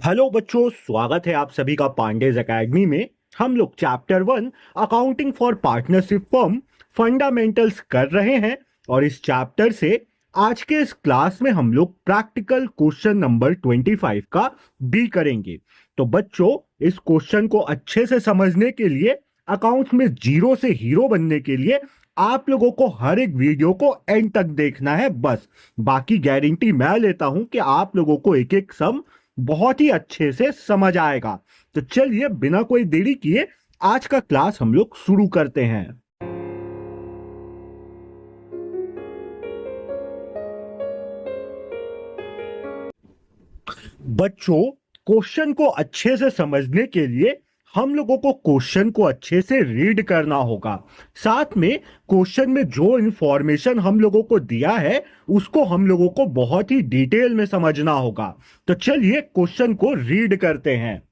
Hello बच्चों, स्वागत है आप सभी का पांडेज एकेडमी में। हम लोग chapter 1 accounting for partnership firm fundamentals कर रहे हैं और इस चैप्टर से आज के इस क्लास में हम लोग प्रैक्टिकल क्वेश्चन नंबर 25 का बी करेंगे। तो बच्चों, इस क्वेश्चन को अच्छे से समझने के लिए, अकाउंट्स में जीरो से हीरो बनने के लिए आप लोगों को हर एक वीडियो को एंड तक देखना है। बस बाकी गारंटी मैं लेता हूं कि आप लोगों को एक एक सम बहुत ही अच्छे से समझ आएगा। तो चलिए बिना कोई देरी किए आज का क्लास हम लोग शुरू करते हैं। बच्चों, क्वेश्चन को अच्छे से समझने के लिए हम लोगों को क्वेश्चन को अच्छे से रीड करना होगा। साथ में क्वेश्चन में जो इंफॉर्मेशन हम लोगों को दिया है उसको हम लोगों को बहुत ही डिटेल में समझना होगा। तो चलिए क्वेश्चन को रीड करते हैं।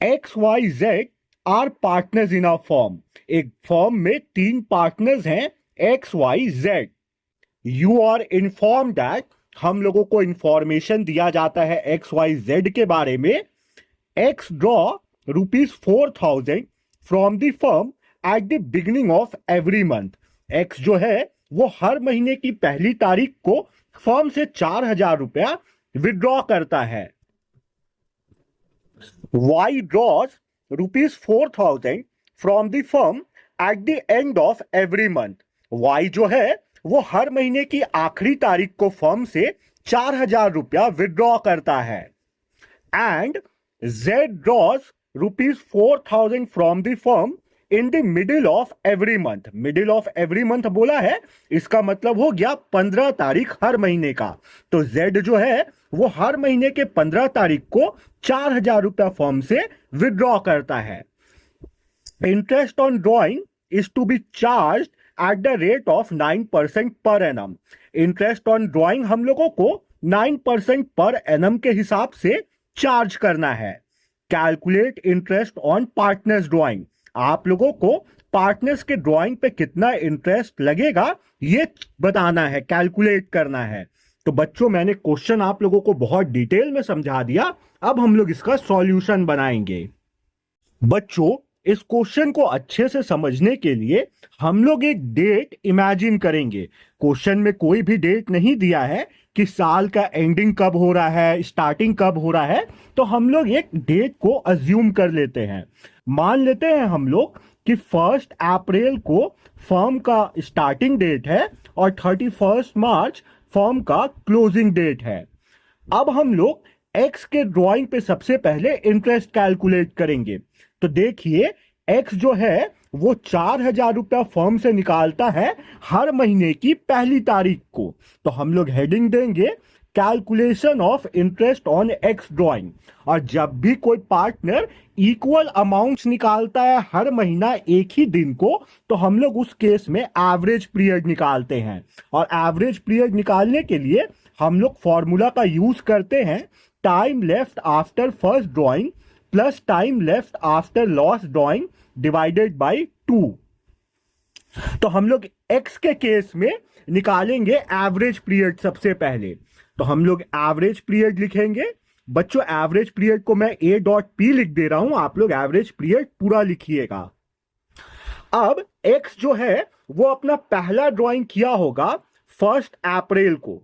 XYZ are partners in a firm. एक फर्म में 3 पार्टनर्स हैं, XYZ। You are inform that, हम लोगों को इंफॉर्मेशन दिया जाता है XYZ के बारे में। X draw ₹4,000 from the firm at the beginning of every month. X जो है वो हर महीने की पहली तारीख को फर्म से 4,000 रुपया विड्रॉ करता है। Y draws ₹4,000 from the firm at the end of every month. Y जो है वो हर महीने की आखिरी तारीख को फर्म से 4,000 रुपया विड्रॉ करता है। And Z draws ₹4,000 from the firm in the middle of every month. Middle of every month बोला है, इसका मतलब हो गया 15 तारीख हर महीने का। तो Z जो है वो हर महीने के 15 तारीख को 4,000 रुपया फर्म से विड्रॉ करता है। Interest on drawing is to be charge at the rate of 9% per annum. Interest on drawing हम लोगों को 9% पर एनम के हिसाब से चार्ज करना है। Calculate interest on partners drawing. आप लोगों को पार्टनर्स के ड्राइंग पे कितना इंटरेस्ट लगेगा ये बताना है, कैलकुलेट करना है। तो बच्चों, मैंने क्वेश्चन आप लोगों को बहुत डिटेल में समझा दिया। अब हम लोग इसका सॉल्यूशन बनाएंगे। बच्चों, इस क्वेश्चन को अच्छे से समझने के लिए हम लोग एक डेट इमेजिन करेंगे। क्वेश्चन में कोई भी डेट नहीं दिया है कि साल का एंडिंग कब हो रहा है, स्टार्टिंग कब हो रहा है। तो हम लोग एक डेट को अज्यूम कर लेते हैं। मान लेते हैं हम लोग कि 1 अप्रैल को फर्म का स्टार्टिंग डेट है और 31 मार्च फर्म का क्लोजिंग डेट है। अब हम लोग एक्स के ड्राइंग पे सबसे पहले इंटरेस्ट कैलकुलेट करेंगे। तो देखिए, एक्स जो है वो 4,000 रुपया फर्म से निकालता है हर महीने की पहली तारीख को। तो हम लोग हेडिंग देंगे calculation of interest on x drawing. और जब भी कोई पार्टनर इक्वल अमाउंट्स निकालता है हर महीना एक ही दिन को, तो हम लोग उस केस में एवरेज पीरियड निकालते हैं। और एवरेज पीरियड निकालने के लिए हम लोग फॉर्मूला का यूज करते हैं, time left after first drawing plus time left after last drawing divided by 2। तो हम लोग एक्स के केस में निकालेंगे एवरेज पीरियड सबसे पहले। तो हम लोग एवरेज पीरियड लिखेंगे। बच्चों, एवरेज पीरियड को मैं A.P लिख दे रहा हूं, आप लोग एवरेज पीरियड पूरा लिखिएगा। अब एक्स जो है वो अपना पहला ड्राइंग किया होगा 1 अप्रैल को।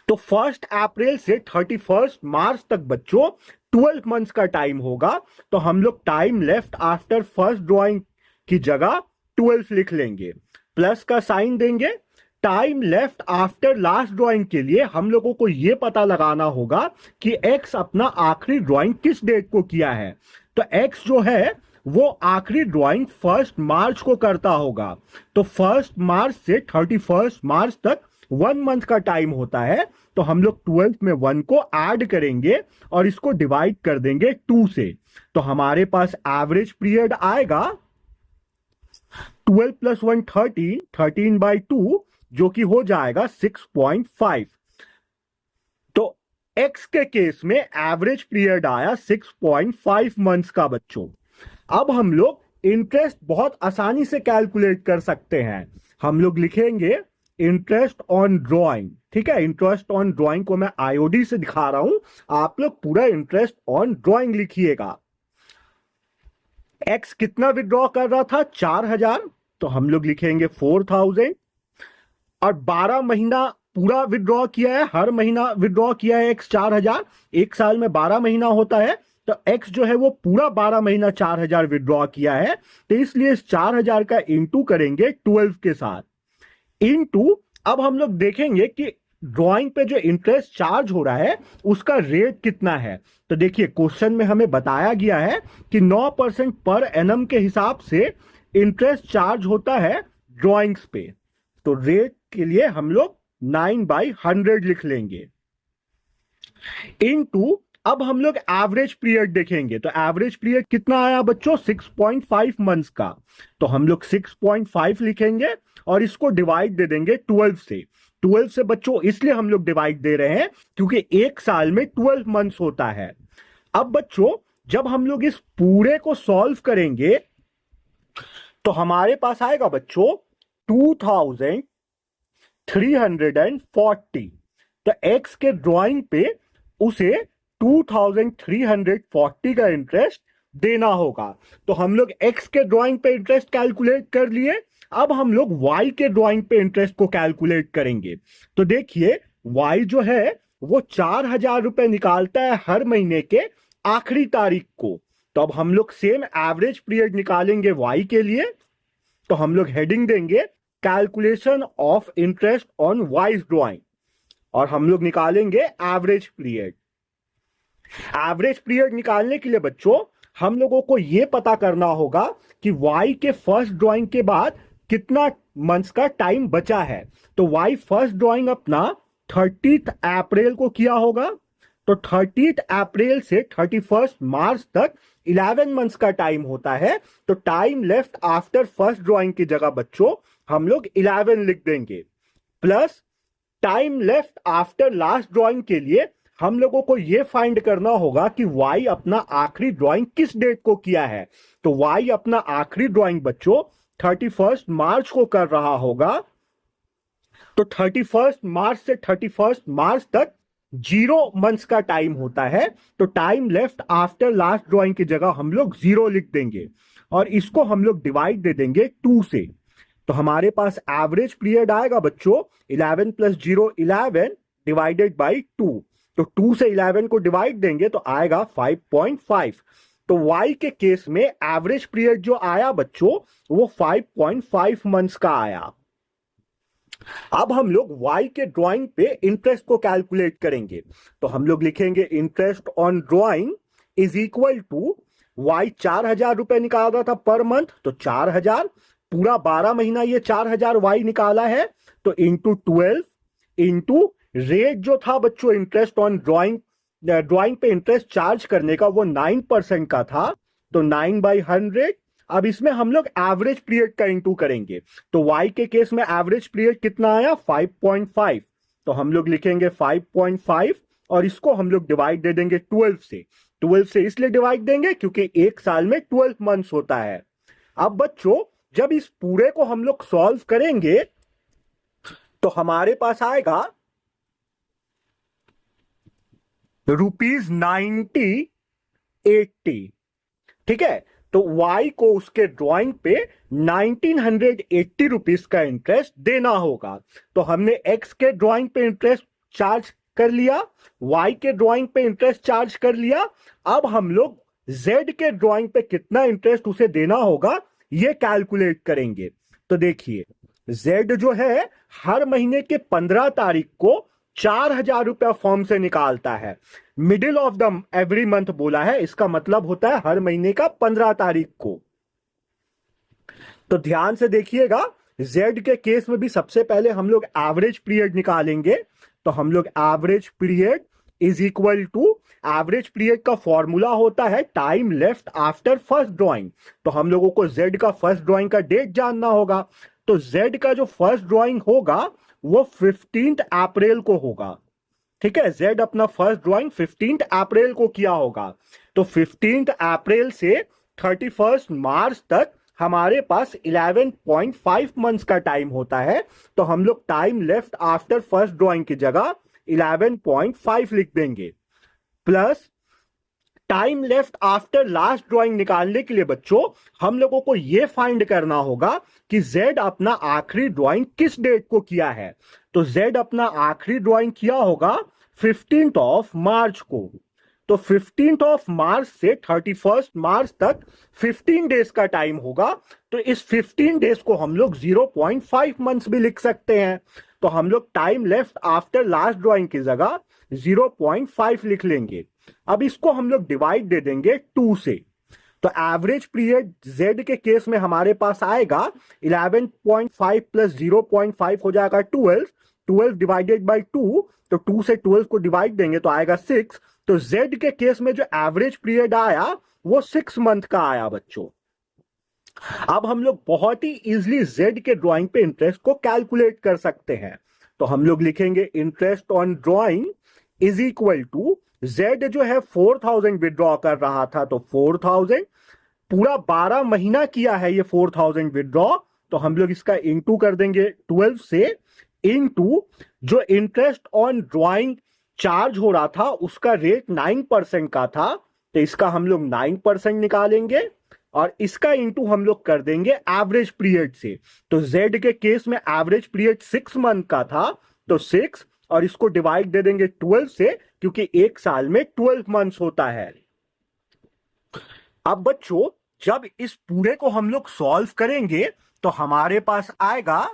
तो 1 अप्रैल से 31 मार्च तक बच्चों 12 मंथ्स का टाइम होगा। तो हम लोग time left after first drawing की जगह 12 लिख लेंगे, प्लस का साइन देंगे। Time left after last drawing के लिए हम लोगों को यह पता लगाना होगा कि एक्स अपना आखिरी ड्राइंग किस डेट को किया है। तो एक्स जो है वो आखिरी ड्राइंग 1 मार्च को करता होगा। तो 1 मार्च से 31 मार्च तक 1 मंथ का टाइम होता है। तो हम लोग 12 में 1 को ऐड करेंगे और इसको डिवाइड कर देंगे 2 से। तो हमारे पास एवरेज पीरियड आएगा 12 + 1 13, 13/2, जो कि हो जाएगा 6.5। तो एक्स के केस में एवरेज पीरियड आया 6.5 मंथ्स का बच्चों। अब हम लोग इंटरेस्ट बहुत आसानी से कैलकुलेट कर सकते हैं। हम लोग लिखेंगे इंटरेस्ट ऑन ड्रॉइंग। ठीक है, इंटरेस्ट ऑन ड्राइंग को मैं आईओडी से दिखा रहा हूं, आप लोग पूरा इंटरेस्ट ऑन ड्राइंग लिखिएगा। एक्स कितना विड्रॉ कर रहा था, 4,000, तो हम लोग लिखेंगे 4,000। और 12 महीना पूरा विड्रॉ किया है, हर महीना विड्रॉ किया है एक्स 4,000, एक साल में 12 महीना होता है, तो एक्स जो है वो पूरा 12 महीना 4,000 विड्रॉ किया है, तो इसलिए इस 4,000 का इंटू करेंगे 12 के साथ। इनटू अब हम लोग देखेंगे कि ड्राइंग पे जो इंटरेस्ट चार्ज हो रहा है उसका रेट कितना है। तो देखिए क्वेश्चन में हमें बताया गया है कि 9% पर एनम के हिसाब से इंटरेस्ट चार्ज होता है ड्राइंग्स पे। तो रेट के लिए हम लोग 9/100 लिख लेंगे। इनटू अब हम लोग एवरेज पीरियड देखेंगे, तो एवरेज पीरियड कितना आया बच्चों, 6.5 मंथ्स का, तो हम लोग 6.5 लिखेंगे और इसको डिवाइड दे देंगे 12 से। 12 से बच्चों इसलिए हम लोग डिवाइड दे रहे हैं क्योंकि एक साल में 12 मंथ्स होता है। अब बच्चों जब हम लोग इस पूरे को सॉल्व करेंगे तो हमारे पास आएगा बच्चों 2,340। तो एक्स के ड्राइंग पे उसे 2,340 का इंटरेस्ट देना होगा। तो हम लोग एक्स के ड्राइंग पे इंटरेस्ट कैलकुलेट कर लिए, अब हम लोग वाई के ड्राइंग पे इंटरेस्ट को कैलकुलेट करेंगे। तो देखिए वाई जो है वो 4,000 रुपए निकालता है हर महीने के आखिरी तारीख को। तो अब हम लोग सेम एवरेज पीरियड निकालेंगे वाई के लिए, तो हम लोग हेडिंग देंगे calculation of interest on wise drawing और हम लोग निकालेंगे एवरेज पीरियड। एवरेज पीरियड निकालने के लिए बच्चों हम लोगों को यह पता करना होगा कि वाई के फर्स्ट ड्राइंग के बाद कितना मंथ्स का टाइम बचा है। तो वाई फर्स्ट ड्राइंग अपना 30 अप्रैल को किया होगा, तो 30 अप्रैल से 31 मार्च तक 11 मंथ्स का टाइम होता है। तो time left after first drawing की जगह बच्चों हम लोग 11 लिख देंगे, plus time left after last drawing के लिए हम लोगों को यह फाइंड करना होगा कि वाई अपना आखिरी ड्राइंग किस डेट को किया है। तो वाई अपना आखिरी ड्राइंग बच्चों 31 मार्च को कर रहा होगा, तो 31 मार्च से 31 मार्च तक 0 मंथ्स का टाइम होता है। तो time left after last drawing की जगह हम लोग 0 लिख देंगे और इसको हम लोग डिवाइड दे देंगे 2 से। तो हमारे पास एवरेज पीरियड आएगा बच्चों 11 + 0 11 डिवाइडेड बाई 2। तो 2 से 11 को डिवाइड देंगे तो आएगा 5.5। तो y के केस में एवरेज पीरियड जो आया बच्चों वो 5.5 मंथ्स का आया। अब हम लोग y के ड्राइंग पे इंटरेस्ट को कैलकुलेट करेंगे, तो हम लोग लिखेंगे interest on drawing is equal to y 4,000 रुपए निकाल रहा था पर मंथ, तो 4,000 पूरा 12 महीना ये 4,000 y निकाला है, तो इंटू 12 इंटू रेट जो था बच्चों इंटरेस्ट ऑन ड्राइंग पे इंटरेस्ट चार्ज करने का वो 9% का था, तो 9/100। अब इसमें हम लोग एवरेज पीरियड का इंटू करेंगे, तो y के केस में एवरेज पीरियड कितना आया 5.5, तो हम लोग लिखेंगे 5.5 और इसको हम लोग डिवाइड दे देंगे 12 से। 12 से इसलिए डिवाइड देंगे क्योंकि एक साल में 12 मंथ्स होता है। अब बच्चों जब इस पूरे को हम लोग सॉल्व करेंगे तो हमारे पास आएगा ₹9080। ठीक है, तो y को उसके ड्राइंग पे 1980 रुपीज का इंटरेस्ट देना होगा। तो हमने x के ड्राइंग पे इंटरेस्ट चार्ज कर लिया, y के ड्राइंग पे इंटरेस्ट चार्ज कर लिया। अब हम लोग z के ड्राइंग पे कितना इंटरेस्ट उसे देना होगा ये कैलकुलेट करेंगे। तो देखिए z जो है हर महीने के 15 तारीख को 4,000 रुपया फॉर्म से निकालता है। Middle of the every month बोला है, इसका मतलब होता है हर महीने का 15 तारीख को। तो ध्यान से देखिएगा z के केस में भी सबसे पहले हम लोग एवरेज पीरियड निकालेंगे, तो हम लोग average period is equal to average period का फॉर्मूला होता है time left after first drawing. तो हम लोगों को z का फर्स्ट ड्राइंग का डेट जानना होगा, तो z का जो फर्स्ट ड्राइंग होगा वो 15 अप्रैल को होगा। ठीक है, z अपना फर्स्ट ड्राइंग 15 अप्रैल को किया होगा, तो 15 अप्रैल से 31 मार्च तक हमारे पास 11.5 मंथ्स का टाइम होता है, तो हम लोग time left after first drawing की जगह 11.5 लिख देंगे, plus time left after last drawing निकालने के लिए बच्चों हम लोगों को यह फाइंड करना होगा कि Z अपना आखिरी ड्राइंग किस डेट को किया है। तो Z अपना आखिरी ड्राइंग किया होगा 15th ऑफ मार्च को। तो 15th ऑफ मार्च से 31st मार्च तक 15 डेज का टाइम होगा। तो इस 15 डेज को हम लोग 0.5 मंथ्स भी लिख सकते हैं। तो हम लोग time left after last drawing की जगह 0.5 लिख लेंगे। अब इसको हम लोग डिवाइड दे देंगे 2 से। तो एवरेज पीरियड Z के केस में हमारे पास आएगा 11.5 प्लस 0.5 हो जाएगा 12। 12 डिवाइडेड बाई 2, तो 2 से 12 को डिवाइड देंगे तो आएगा 6। तो Z के केस में जो एवरेज पीरियड आया वो 6 मंथ का आया बच्चों। अब हम लोग बहुत ही इजीली Z के ड्राइंग पे इंटरेस्ट को कैलकुलेट कर सकते हैं। तो हम लोग लिखेंगे interest on drawing is equal to Z जो है 4000 विड्रॉ कर रहा था, तो 4000 पूरा 12 महीना किया है ये 4000 विड्रॉ। तो हम लोग इसका इंटू कर देंगे 12 से, इंटू जो इंटरेस्ट ऑन ड्राइंग चार्ज हो रहा था उसका रेट 9% का था, तो इसका हम लोग 9% निकालेंगे और इसका इंटू हम लोग कर देंगे एवरेज पीरियड से। तो Z के केस में एवरेज पीरियड 6 मंथ का था, तो 6 और इसको डिवाइड दे देंगे 12 से, क्योंकि एक साल में 12 मंथ्स होता है। अब बच्चों जब इस पूरे को हम लोग सॉल्व करेंगे तो हमारे पास आएगा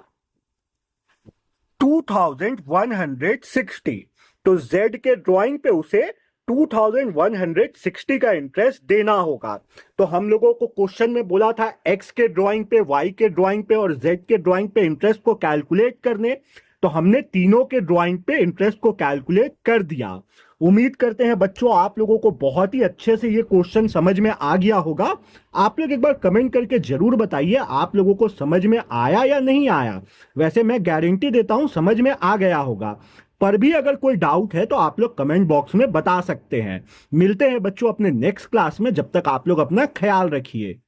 2160। तो Z के ड्राइंग पे उसे 2160 का इंटरेस्ट देना होगा। तो हम लोगों को क्वेश्चन में बोला था X के ड्राइंग पे, Y के ड्राइंग पे और Z के ड्राइंग पे इंटरेस्ट को कैलकुलेट करने, तो हमने तीनों के ड्राइंग पे इंटरेस्ट को कैलकुलेट कर दिया। उम्मीद करते हैं बच्चों आप लोगों को बहुत ही अच्छे से ये क्वेश्चन समझ में आ गया होगा। आप लोग एक बार कमेंट करके जरूर बताइए आप लोगों को समझ में आया या नहीं आया। वैसे मैं गारंटी देता हूं समझ में आ गया होगा, पर भी अगर कोई डाउट है तो आप लोग कमेंट बॉक्स में बता सकते हैं। मिलते हैं बच्चों अपने नेक्स्ट क्लास में, जब तक आप लोग अपना ख्याल रखिए।